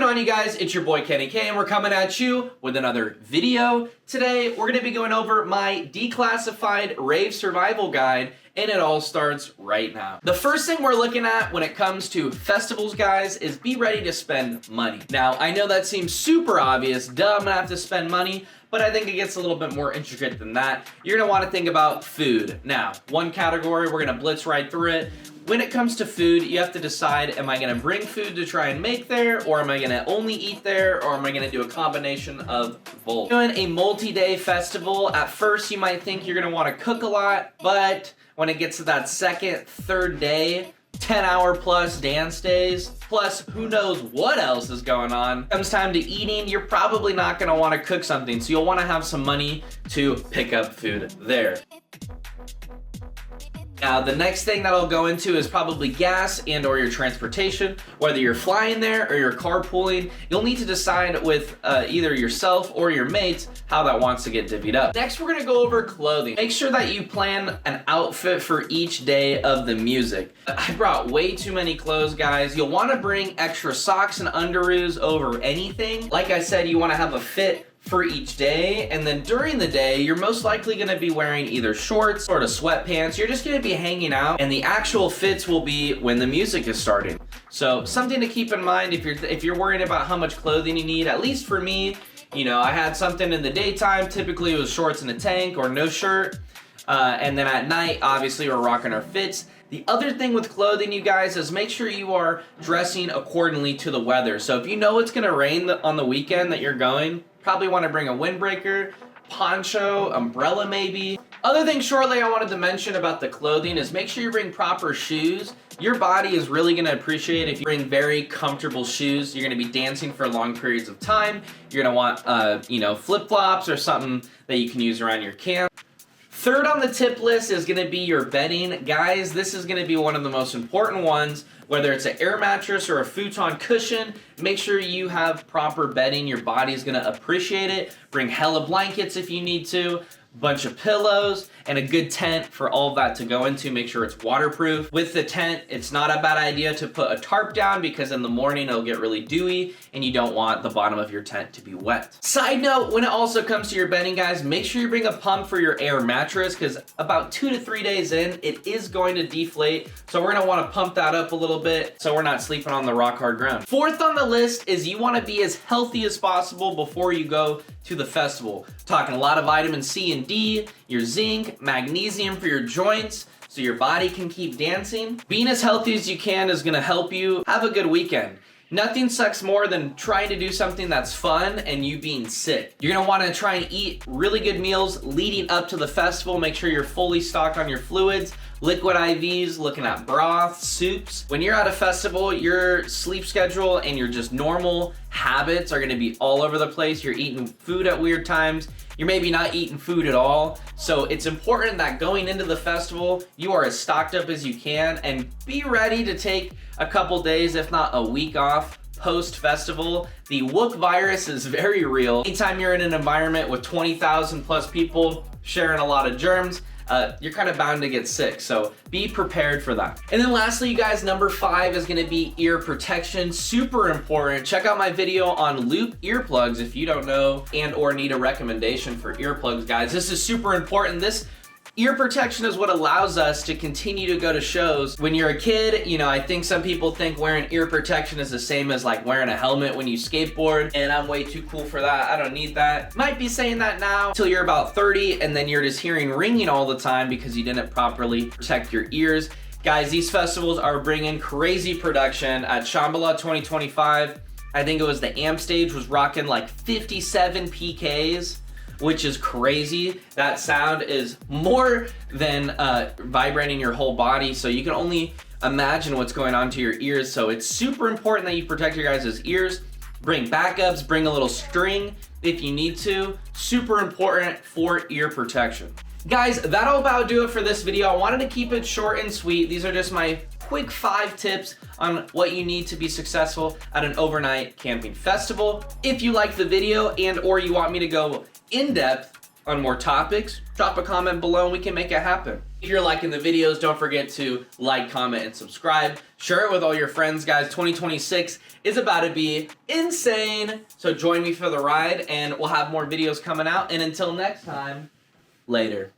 going on, you guys? It's your boy Kenny K, and we're coming at you with another video. Today, we're going to be going over my declassified Rave survival guide, and it all starts right now. The first thing we're looking at when it comes to festivals, guys, is be ready to spend money. Now, I know that seems super obvious, duh, I'm gonna have to spend money, but I think it gets a little bit more intricate than that. You're gonna wanna think about food. Now, one category, we're gonna blitz right through it. When it comes to food, you have to decide, am I gonna bring food to try and make there, or am I gonna only eat there, or am I gonna do a combination of both? Doing a multi-day festival, at first you might think you're gonna wanna cook a lot, but when it gets to that second, third day, 10-hour plus dance days, plus who knows what else is going on. Comes time to eating, you're probably not gonna wanna cook something, so you'll wanna have some money to pick up food there. Now, the next thing that I'll go into is probably gas and or your transportation. Whether you're flying there or you're carpooling, you'll need to decide with either yourself or your mates how that wants to get divvied up. Next, we're gonna go over clothing. Make sure that you plan an outfit for each day of the music. I brought way too many clothes, guys. You'll wanna bring extra socks and underoos over anything. Like I said, you wanna have a fit for each day, and then during the day you're most likely going to be wearing either shorts or sweatpants. You're just going to be hanging out, and the actual fits will be when the music is starting. So something to keep in mind if you're worrying about how much clothing you need. At least for me, you know, I had something in the daytime. Typically it was shorts and a tank or no shirt, and then at night obviously we're rocking our fits. The other thing with clothing, you guys, is make sure you are dressing accordingly to the weather. So if you know it's going to rain on the weekend that you're going, probably want to bring a windbreaker, poncho, umbrella maybe. Other thing shortly I wanted to mention about the clothing is make sure you bring proper shoes. Your body is really going to appreciate if you bring very comfortable shoes. You're going to be dancing for long periods of time. You're going to want, flip-flops or something that you can use around your camp. Third on the tip list is going to be your bedding. Guys, this is going to be one of the most important ones. Whether it's an air mattress or a futon cushion, make sure you have proper bedding. Your body's going to appreciate it. Bring hella blankets if you need to. Bunch of pillows, and a good tent for all of that to go into. Make sure it's waterproof. With the tent, it's not a bad idea to put a tarp down because in the morning it'll get really dewy and you don't want the bottom of your tent to be wet. Side note, when it also comes to your bedding, guys, make sure you bring a pump for your air mattress because about 2 to 3 days in, it is going to deflate. So we're gonna wanna pump that up a little bit so we're not sleeping on the rock hard ground. Fourth on the list is you wanna be as healthy as possible before you go to the festival. Talking a lot of vitamin C and D, your zinc, magnesium for your joints, so your body can keep dancing. Being as healthy as you can is gonna help you have a good weekend. Nothing sucks more than trying to do something that's fun and you being sick. You're gonna wanna try and eat really good meals leading up to the festival. Make sure you're fully stocked on your fluids, liquid IVs, looking at broth, soups. When you're at a festival, your sleep schedule and your just normal habits are gonna be all over the place. You're eating food at weird times. You're maybe not eating food at all. So it's important that going into the festival, you are as stocked up as you can and be ready to take a couple days, if not a week off post-festival. The WOOK virus is very real. Anytime you're in an environment with 20,000 plus people sharing a lot of germs, you're kind of bound to get sick, so be prepared for that. And then lastly, you guys, number 5 is gonna be ear protection. Super important. Check out my video on loop earplugs if you don't know and or need a recommendation for earplugs, guys. This is super important. This ear protection is what allows us to continue to go to shows. When you're a kid, you know, I think some people think wearing ear protection is the same as like wearing a helmet when you skateboard, and I'm way too cool for that. I don't need that. Might be saying that now till you're about 30 and then you're just hearing ringing all the time because you didn't properly protect your ears. Guys, these festivals are bringing crazy production. At Shambhala 2025, I think it was the amp stage was rocking like 57 PKs, which is crazy. That sound is more than vibrating your whole body, so you can only imagine what's going on to your ears. So it's super important that you protect your guys' ears. Bring backups, bring a little string if you need to. Super important for ear protection. Guys, that'll about do it for this video. I wanted to keep it short and sweet. These are just my quick 5 tips on what you need to be successful at an overnight camping festival. If you like the video and or you want me to go in depth on more topics, drop a comment below and we can make it happen. If you're liking the videos, don't forget to like, comment, and subscribe. Share it with all your friends, guys. 2026 is about to be insane. So join me for the ride, and we'll have more videos coming out. And until next time, later.